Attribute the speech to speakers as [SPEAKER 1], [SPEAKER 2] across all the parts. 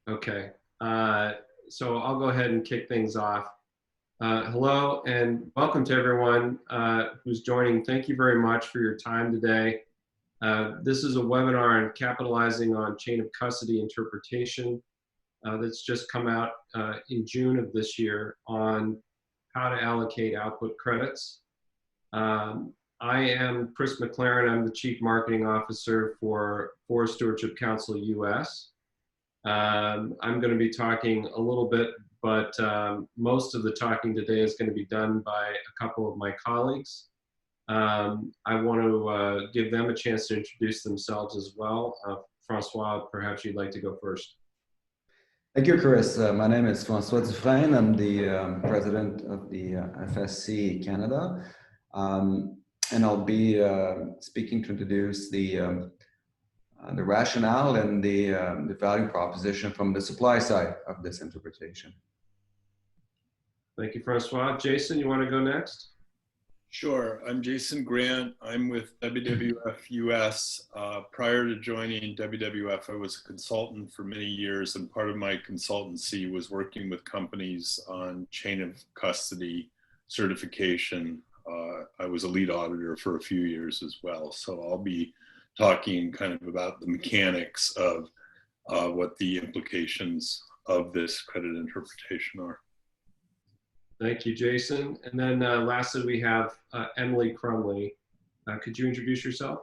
[SPEAKER 1] Okay, so I'll go ahead and kick things off. Hello and welcome to everyone who's joining. Thank you very much for your time today. This is a webinar on capitalizing on chain of custody interpretation that's just come out in June of this year on how to allocate output credits. I am Chris McLaren. I'm the Chief Marketing Officer for Forest Stewardship Council US. I'm going to be talking a little bit, but most of the talking today is going to be done by a couple of my colleagues. I want to give them a chance to introduce themselves as well. Francois, perhaps you'd like to go first.
[SPEAKER 2] Thank you, Chris. My name is Francois Dufresne. I'm the president of the FSC Canada. And I'll be speaking to introduce the rationale and the value proposition from the supply side of this interpretation.
[SPEAKER 1] Thank you, Francois. Jason, you want to go next?
[SPEAKER 3] Sure. I'm Jason Grant. I'm with WWF US. Prior to joining WWF, I was a consultant for many years, and part of my consultancy was working with companies on chain of custody certification. I was a lead auditor for a few years as well. So I'll be talking kind of about the mechanics of what the implications of this credit interpretation are.
[SPEAKER 1] Thank you, Jason. And then lastly, we have Emily Crumley. Could you introduce yourself?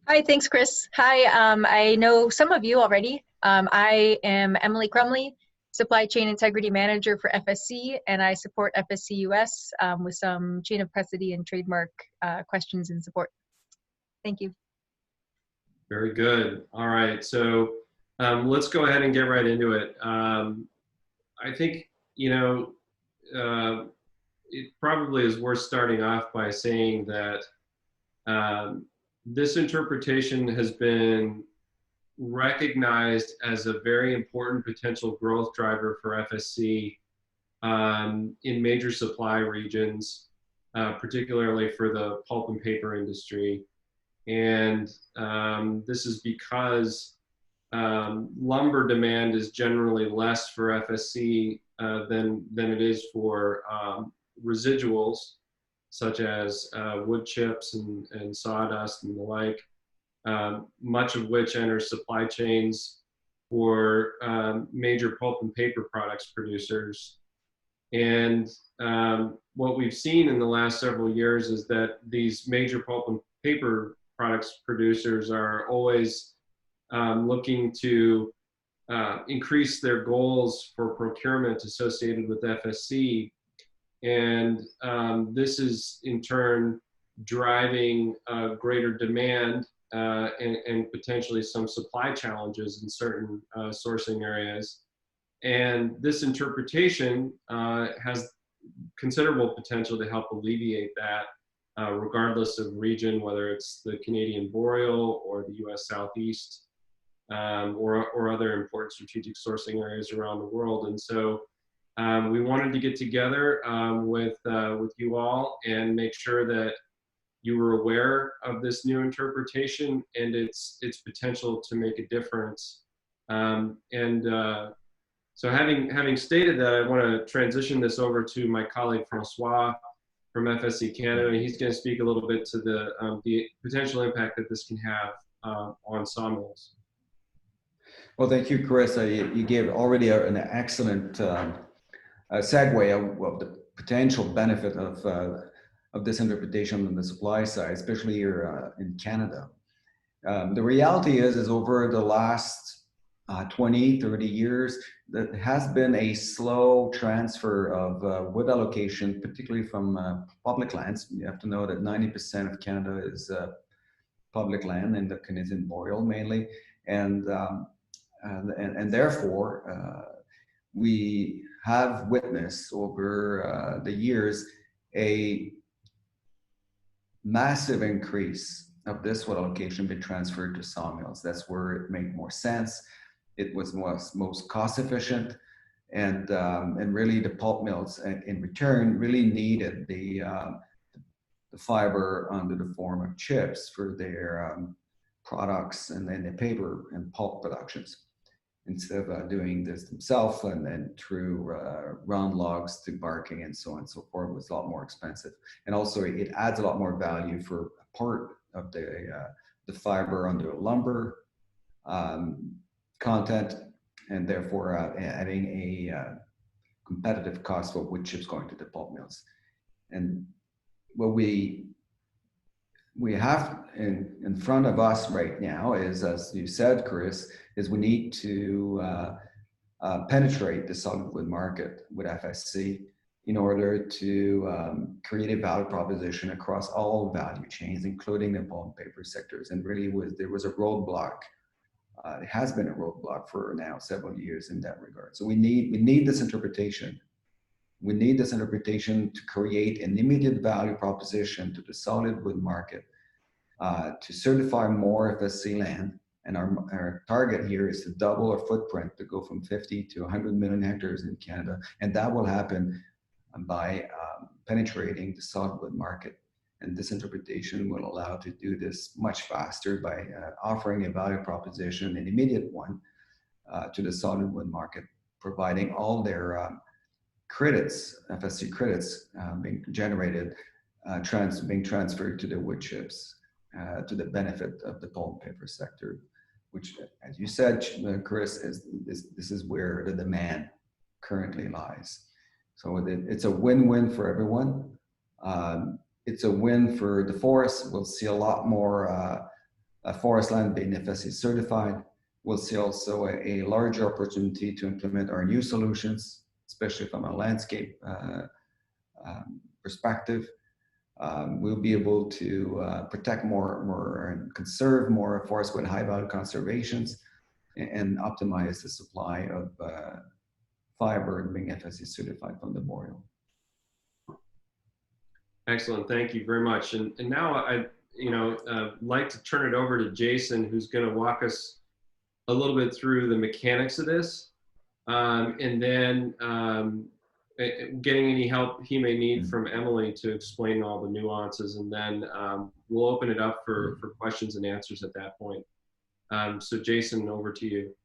[SPEAKER 4] Hi, thanks, Chris. Hi, I know some of you already. I am Emily Crumley, Supply Chain Integrity Manager for FSC, and I support FSC US with some chain of custody and trademark questions and support. Thank you.
[SPEAKER 1] Very good. All right, so let's go ahead and get right into it. I think, it probably is worth starting off by saying that this interpretation has been recognized as a very important potential growth driver for FSC in major supply regions, particularly for the pulp and paper industry. And this is because lumber demand is generally less for FSC than it is for residuals, such as wood chips and sawdust and the like, much of which enters supply chains for major pulp and paper products producers. And what we've seen in the last several years is that these major pulp and paper products producers are always looking to increase their goals for procurement associated with FSC. And this is in turn driving greater demand and potentially some supply challenges in certain sourcing areas. And this interpretation has considerable potential to help alleviate that, regardless of region, whether it's the Canadian Boreal or the US Southeast, or other important strategic sourcing areas around the world. And so we wanted to get together with you all and make sure that you were aware of this new interpretation and its potential to make a difference. So having stated that, I want to transition this over to my colleague Francois from FSC Canada, and he's going to speak a little bit to the potential impact that this can have on sawmills.
[SPEAKER 2] Well, thank you, Chris. You gave already an excellent segue of the potential benefit of this interpretation on the supply side, especially here in Canada. The reality is over the last 20, 30 years, there has been a slow transfer of wood allocation, particularly from public lands. You have to know that 90% of Canada is public land in the Canadian Boreal mainly. And therefore, we have witnessed over the years a massive increase of this wood allocation being transferred to sawmills. That's where it made more sense. It was most cost efficient, and really the pulp mills in return really needed the fiber under the form of chips for their products and then the paper and pulp productions. instead of doing this themselves and then through round logs to barking and so on and so forth, was a lot more expensive. And also it adds a lot more value for part of the fiber under lumber content, and therefore adding a competitive cost for wood chips going to the pulp mills. And what we have in front of us right now is, as you said, Chris, is we need to penetrate the solid wood market with FSC in order to create a value proposition across all value chains, including the pulp and paper sectors. And really, there was a roadblock. It has been a roadblock for now several years in that regard. So we need this interpretation. We need this interpretation to create an immediate value proposition to the solid wood market, to certify more FSC land. And our target here is to double our footprint, to go from 50 to 100 million hectares in Canada. And that will happen by penetrating the solid wood market. And this interpretation will allow to do this much faster by offering a value proposition, an immediate one, to the solid wood market, providing all their credits, FSC credits being generated, being transferred to the wood chips to the benefit of the pulp and paper sector, which, as you said, Chris, this is where the demand currently lies. So it's a win-win for everyone. It's a win for the forest. We'll see a lot more forest land being FSC certified. We'll see also a larger opportunity to implement our new solutions, especially from a landscape perspective. We'll be able to protect more and conserve more forests with high value conservations and optimize the supply of fiber being FSC certified from the boreal.
[SPEAKER 1] Excellent, thank you very much. And now I'd like to turn it over to Jason, who's going to walk us a little bit through the mechanics of this, and then getting any help he may need from Emily to explain all the nuances, and then we'll open it up for questions and answers at that point. So Jason, over to you.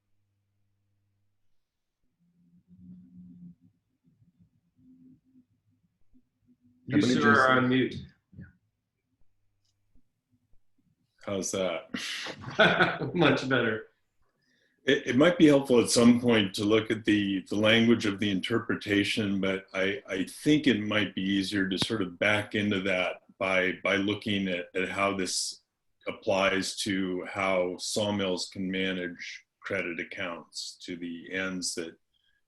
[SPEAKER 1] You, sir, are on mute.
[SPEAKER 3] How's that?
[SPEAKER 1] Much better.
[SPEAKER 3] It might be helpful at some point to look at the language of the interpretation, but I think it might be easier to sort of back into that by looking at how this applies to how sawmills can manage credit accounts to the ends that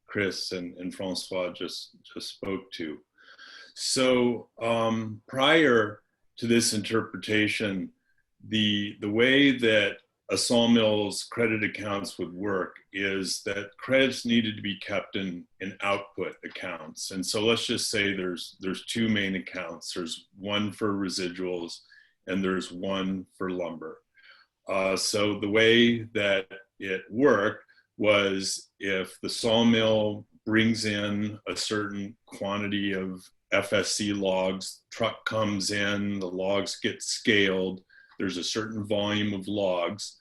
[SPEAKER 3] Chris and Francois just spoke to. So prior to this interpretation, the way that a sawmill's credit accounts would work is that credits needed to be kept in output accounts. And so let's just say there's two main accounts. There's one for residuals and there's one for lumber. So the way that it worked was if the sawmill brings in a certain quantity of FSC logs, truck comes in, the logs get scaled, there's a certain volume of logs,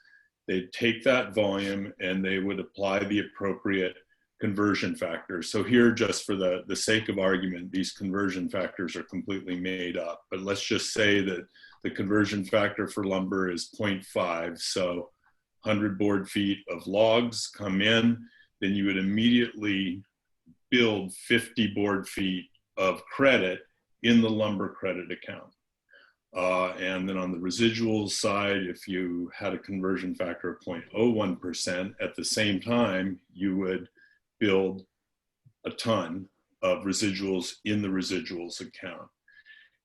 [SPEAKER 3] they'd take that volume and they would apply the appropriate conversion factors. So here, just for the sake of argument, these conversion factors are completely made up, but let's just say that the conversion factor for lumber is 0.5. So 100 board feet of logs come in, then you would immediately build 50 board feet of credit in the lumber credit account. And then on the residuals side, if you had a conversion factor of 0.01%, at the same time, you would build a ton of residuals in the residuals account.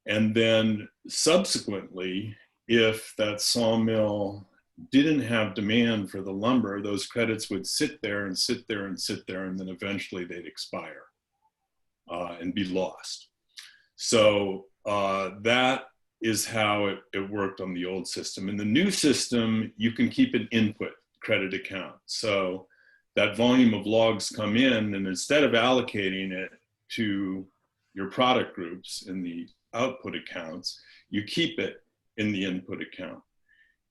[SPEAKER 3] And then subsequently, if that sawmill didn't have demand for the lumber, those credits would sit there and sit there and sit there, and then eventually they'd expire and be lost. So that is how it worked on the old system. In the new system, you can keep an input credit account. So that volume of logs come in, and instead of allocating it to your product groups in the output accounts, you keep it in the input account.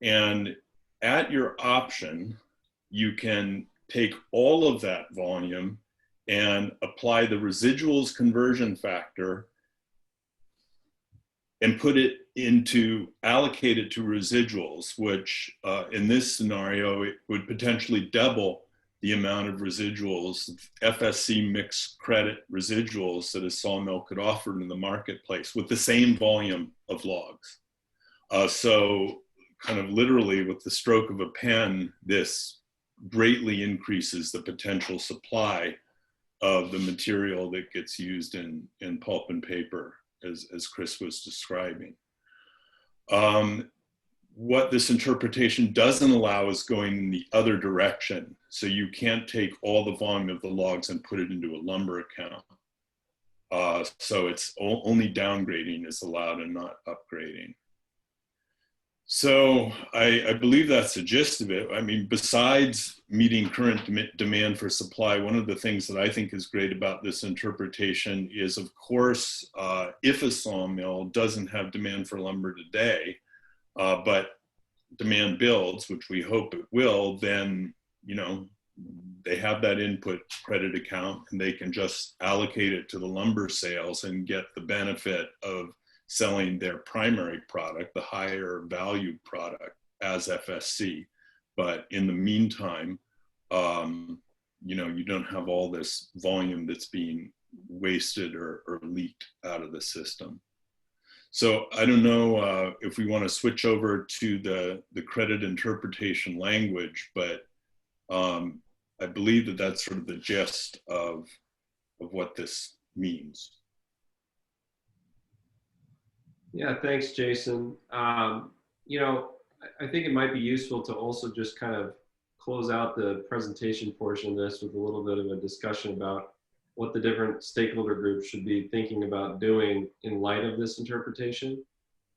[SPEAKER 3] And at your option, you can take all of that volume and apply the residuals conversion factor and allocate it to residuals, which in this scenario, it would potentially double the amount of residuals, FSC mixed credit residuals that a sawmill could offer in the marketplace with the same volume of logs. So kind of literally with the stroke of a pen, this greatly increases the potential supply of the material that gets used in pulp and paper, as Chris was describing. What this interpretation doesn't allow is going in the other direction. So you can't take all the volume of the logs and put it into a lumber account. So it's only downgrading is allowed and not upgrading. So I believe that's the gist of it. I mean, besides meeting current demand for supply, one of the things that I think is great about this interpretation is, of course, if a sawmill doesn't have demand for lumber today, but demand builds, which we hope it will, then, you know, they have that input credit account and they can just allocate it to the lumber sales and get the benefit of selling their primary product, the higher value product, as FSC. But in the meantime, you know, you don't have all this volume that's being wasted or leaked out of the system. So I don't know if we want to switch over to the credit interpretation language, but I believe that that's sort of the gist of what this means.
[SPEAKER 1] Yeah, thanks, Jason. You know, I think it might be useful to also just kind of close out the presentation portion of this with a little bit of a discussion about what the different stakeholder groups should be thinking about doing in light of this interpretation.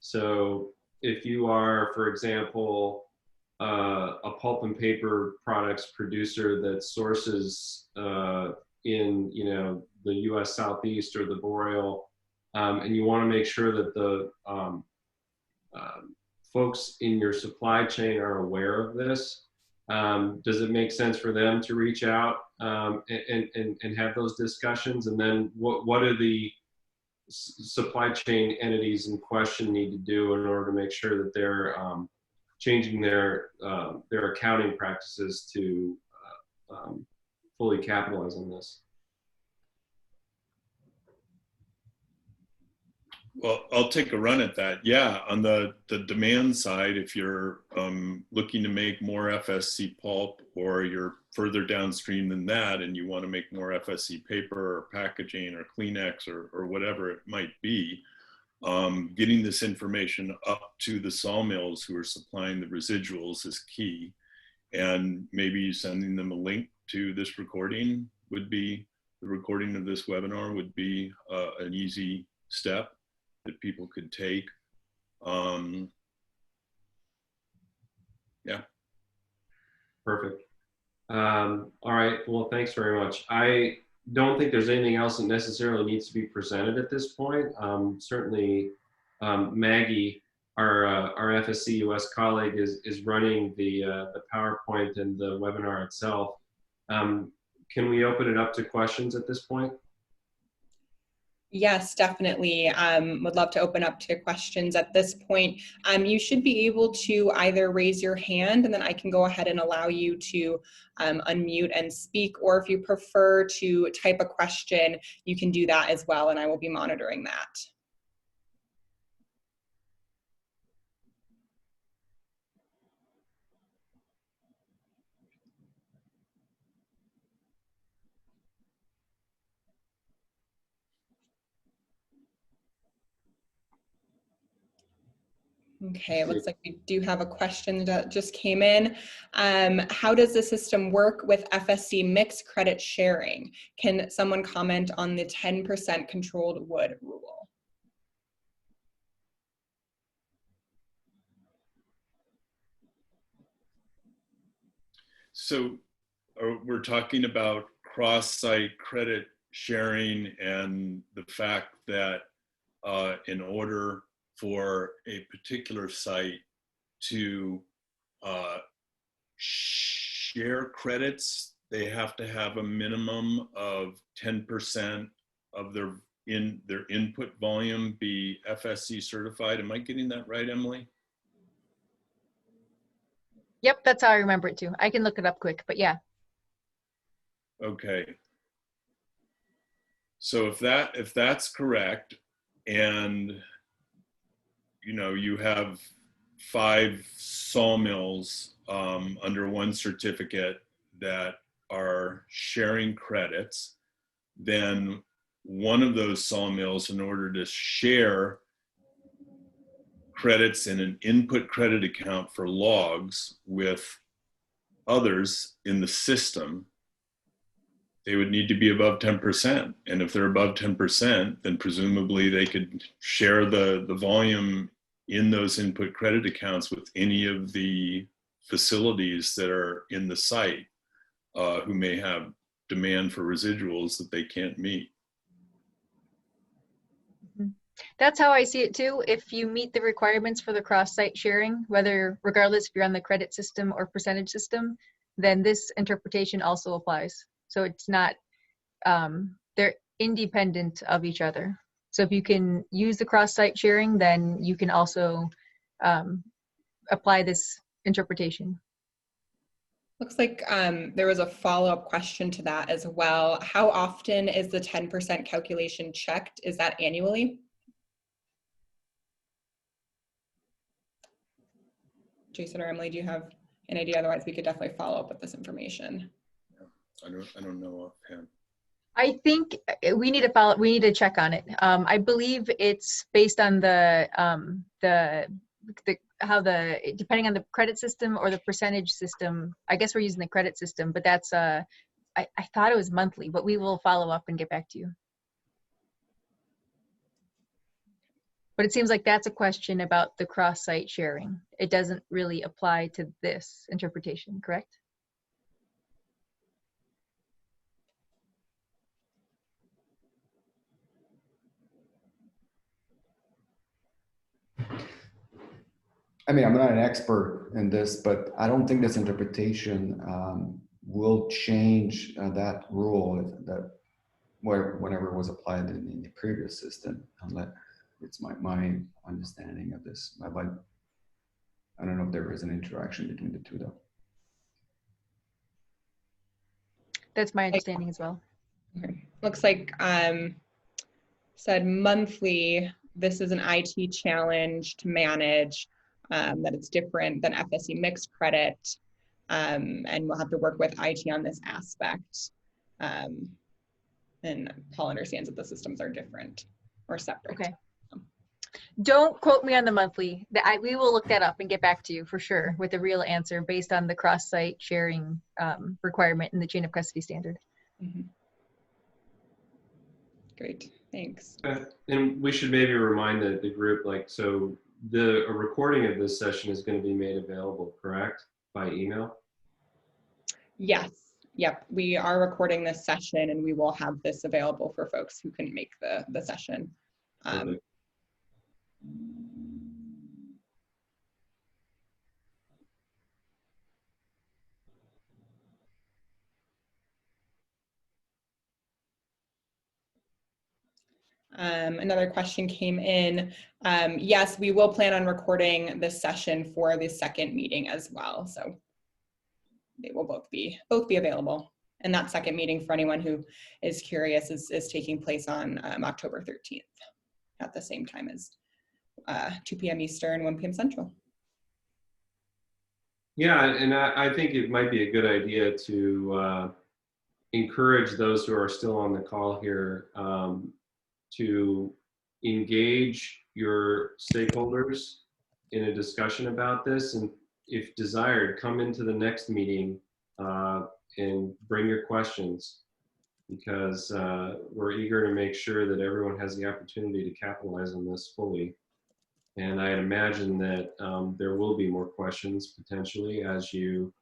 [SPEAKER 1] So if you are, for example, a pulp and paper products producer that sources in, you know, the US Southeast or the Boreal, and you want to make sure that the folks in your supply chain are aware of this, does it make sense for them to reach out and have those discussions? And then what do the supply chain entities in question need to do in order to make sure that they're changing their accounting practices to fully capitalize on this?
[SPEAKER 3] Well, I'll take a run at that. Yeah, on the demand side, if you're looking to make more FSC pulp, or you're further downstream than that and you want to make more FSC paper or packaging or Kleenex or whatever it might be, getting this information up to the sawmills who are supplying the residuals is key. And maybe sending them a link to this recording would be, the recording of this webinar would be an easy step that people could take. Yeah. Perfect.
[SPEAKER 1] All right, well, thanks very much. I don't think there's anything else that necessarily needs to be presented at this point. Certainly, Maggie, our FSC US colleague, is running the PowerPoint and the webinar itself. Can we open it up to questions at this point?
[SPEAKER 5] Yes, definitely. Would love to open up to questions at this point. You should be able to either raise your hand and then I can go ahead and allow you to unmute and speak, or if you prefer to type a question, you can do that as well, and I will be monitoring that. Okay, it looks like we do have a question that just came in. How does the system work with FSC mixed credit sharing? Can someone comment on the 10% controlled wood rule?
[SPEAKER 3] So we're talking about cross-site credit sharing and the fact that in order for a particular site to share credits they have to have a minimum of 10% of their input volume be FSC certified. Am I getting that right, Emily?
[SPEAKER 4] Yep, that's how I remember it too. I can look it up quick, but yeah.
[SPEAKER 3] Okay. So if that's correct, and you have 5 sawmills under one certificate that are sharing credits, then one of those sawmills, in order to share credits in an input credit account for logs with others in the system, they would need to be above 10%. And if they're above 10%, then presumably they could share the volume in those input credit accounts with any of the facilities that are in the site who may have demand for residuals that they can't meet.
[SPEAKER 4] That's how I see it too. If you meet the requirements for the cross-site sharing, regardless if you're on the credit system or percentage system, then this interpretation also applies. So it's not, they're independent of each other. So if you can use the cross-site sharing, then you can also apply this interpretation.
[SPEAKER 5] Looks like there was a follow-up question to that as well. How often is the 10% calculation checked? Is that annually? Jason or Emily, do you have an idea? Otherwise, we could definitely follow up with this information.
[SPEAKER 3] I don't know offhand.
[SPEAKER 4] I think we need to check on it. I believe it's based on depending on the credit system or the percentage system. I guess we're using the credit system, but that's I thought it was monthly, but we will follow up and get back to you. But it seems like that's a question about the cross-site sharing. It doesn't really apply to this interpretation, correct?
[SPEAKER 2] I mean, I'm not an expert in this, but I don't think this interpretation will change that rule whenever it was applied in the previous system. Unless it's my understanding of this. But I don't know if there is an interaction between the two, though.
[SPEAKER 4] That's my understanding as well.
[SPEAKER 5] Okay. Looks like said monthly. This is an IT challenge to manage. That it's different than FSC mixed credit, and we'll have to work with IT on this aspect. And Paul understands that the systems are different or separate.
[SPEAKER 4] Okay. Don't quote me on the monthly. We will look that up and get back to you for sure with a real answer based on the cross-site sharing requirement in the chain of custody standard.
[SPEAKER 5] Mm-hmm. Great, thanks.
[SPEAKER 1] And we should maybe remind the group, so a recording of this session is going to be made available, correct? By email?
[SPEAKER 5] Yes. Yep. We are recording this session and we will have this available for folks who couldn't make the session.
[SPEAKER 1] Okay.
[SPEAKER 5] Another question came in. Yes, we will plan on recording this session for the second meeting as well. So they will both be available. And that second meeting, for anyone who is curious, is taking place on October 13th at the same time as 2 p.m. Eastern, 1 p.m. Central.
[SPEAKER 1] Yeah, and I think it might be a good idea to encourage those who are still on the call here to engage your stakeholders in a discussion about this, and if desired, come into the next meeting and bring your questions, because we're eager to make sure that everyone has the opportunity to capitalize on this fully. And I'd imagine that there will be more questions potentially as you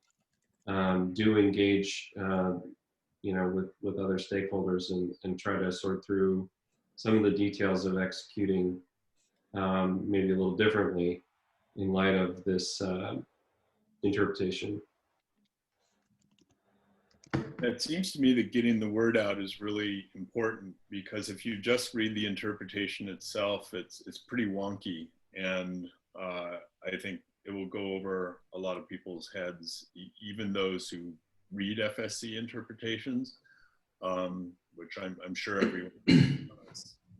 [SPEAKER 1] do engage with other stakeholders and try to sort through some of the details of executing maybe a little differently in light of this interpretation.
[SPEAKER 3] It seems to me that getting the word out is really important, because if you just read the interpretation itself, it's pretty wonky, and I think it will go over a lot of people's heads, even those who read FSC interpretations, which I'm sure everyone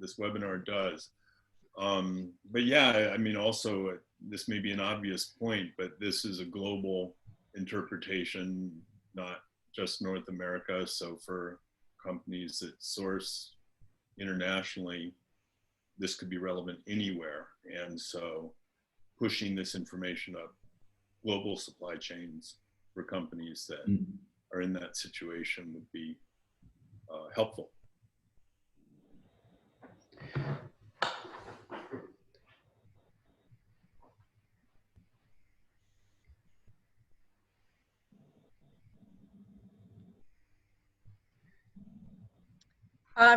[SPEAKER 3] this webinar does. But yeah, I mean, also, this may be an obvious point, but this is a global interpretation, not just North America. So for companies that source internationally, this could be relevant anywhere. And so pushing this information up global supply chains for companies that are in that situation would be helpful.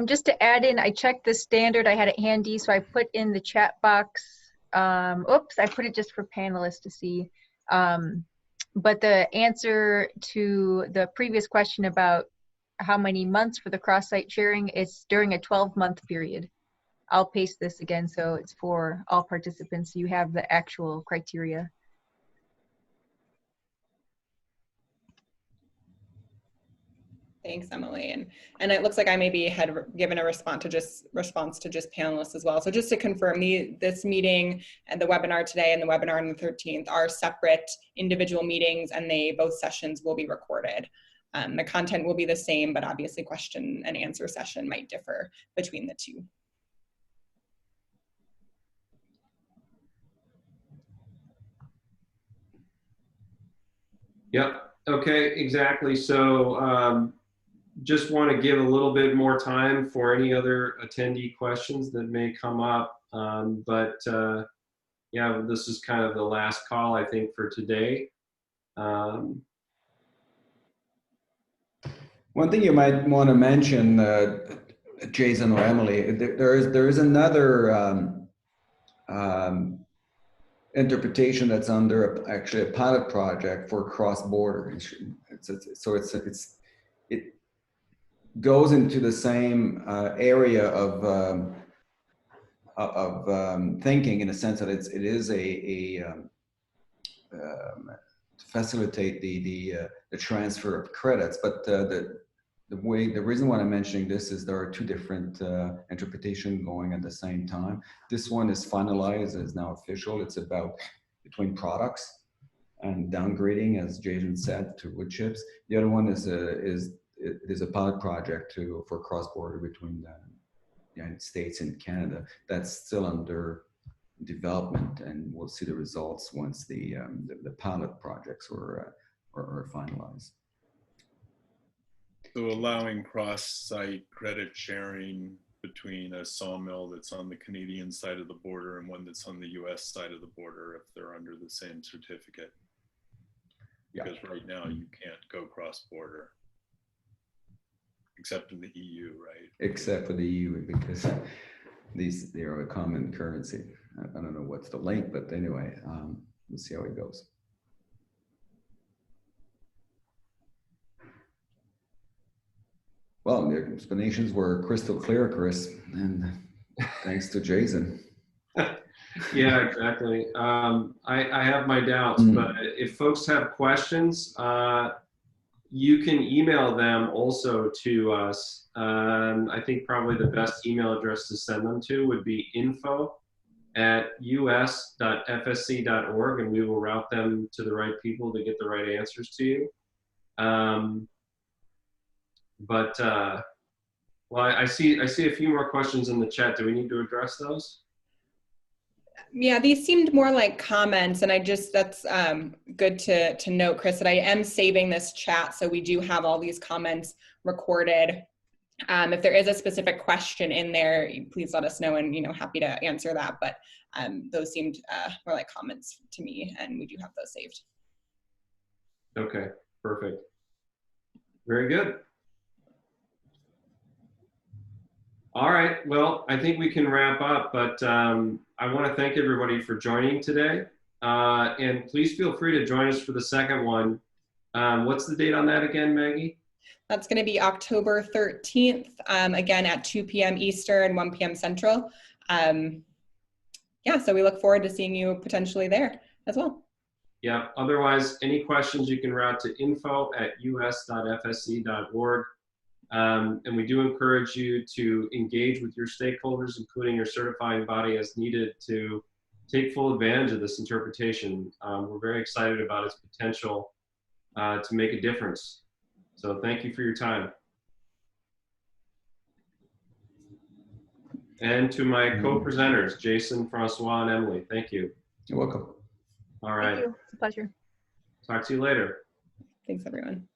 [SPEAKER 4] Just to add in, I checked the standard. I had it handy, so I put in the chat box. Oops, I put it just for panelists to see. But the answer to the previous question about how many months for the cross-site sharing, it's during a 12-month period. I'll paste this again so it's for all participants. You have the actual criteria.
[SPEAKER 5] Thanks, Emily. And it looks like I maybe had given a response to just panelists as well. So just to confirm, this meeting and the webinar today and the webinar on the 13th are separate individual meetings, and both sessions will be recorded. The content will be the same, but obviously question and answer session might differ between the two.
[SPEAKER 1] Yep. Okay, exactly. So just want to give a little bit more time for any other attendee questions that may come up. Yeah, this is kind of the last call, I think, for today.
[SPEAKER 2] One thing you might want to mention, Jason or Emily, there is another interpretation that's under actually a pilot project for cross-border. It goes into the same area of thinking, in a sense that it is to facilitate the transfer of credits. But the reason why I'm mentioning this is there are two different interpretations going at the same time. This one is finalized, is now official. It's about between products and downgrading, as Jason said, to wood chips. The other one is a pilot project for cross-border between the United States and Canada. That's still under development, and we'll see the results once the pilot projects are finalized.
[SPEAKER 3] So allowing cross-site credit sharing between a sawmill that's on the Canadian side of the border and one that's on the US side of the border, if they're under the same certificate. Because right now you can't go cross-border, except in the EU, right?
[SPEAKER 2] Except for the EU, because they are a common currency. I don't know what's the link, but anyway, we'll see how it goes. Well, the explanations were crystal clear, Chris, and thanks to Jason.
[SPEAKER 1] Yeah, exactly. I have my doubts, but if folks have questions, you can email them also to us. I think probably the best email address to send them to would be info@us.fsc.org, and we will route them to the right people to get the right answers to you. Well, I see a few more questions in the chat. Do we need to address those?
[SPEAKER 5] Yeah, these seemed more like comments, and that's good to note, Chris, that I am saving this chat, so we do have all these comments recorded. If there is a specific question in there, please let us know, and happy to answer that. But those seemed more like comments to me, and we do have those saved.
[SPEAKER 1] Okay, perfect. Very good. All right, well, I think we can wrap up, but I want to thank everybody for joining today. And please feel free to join us for the second one. What's the date on that again, Maggie?
[SPEAKER 5] That's going to be October 13th, again at 2 p.m. Eastern, 1 p.m. Central. Yeah, so we look forward to seeing you potentially there as well.
[SPEAKER 1] Yeah, otherwise, any questions you can route to info@us.fsc.org. And we do encourage you to engage with your stakeholders, including your certifying body as needed, to take full advantage of this interpretation. We're very excited about its potential to make a difference. So thank you for your time. And to my co-presenters, Jason, Francois, and Emily, thank you.
[SPEAKER 2] You're welcome.
[SPEAKER 1] All right.
[SPEAKER 4] Thank you. It's a pleasure.
[SPEAKER 1] Talk to you later.
[SPEAKER 5] Thanks, everyone.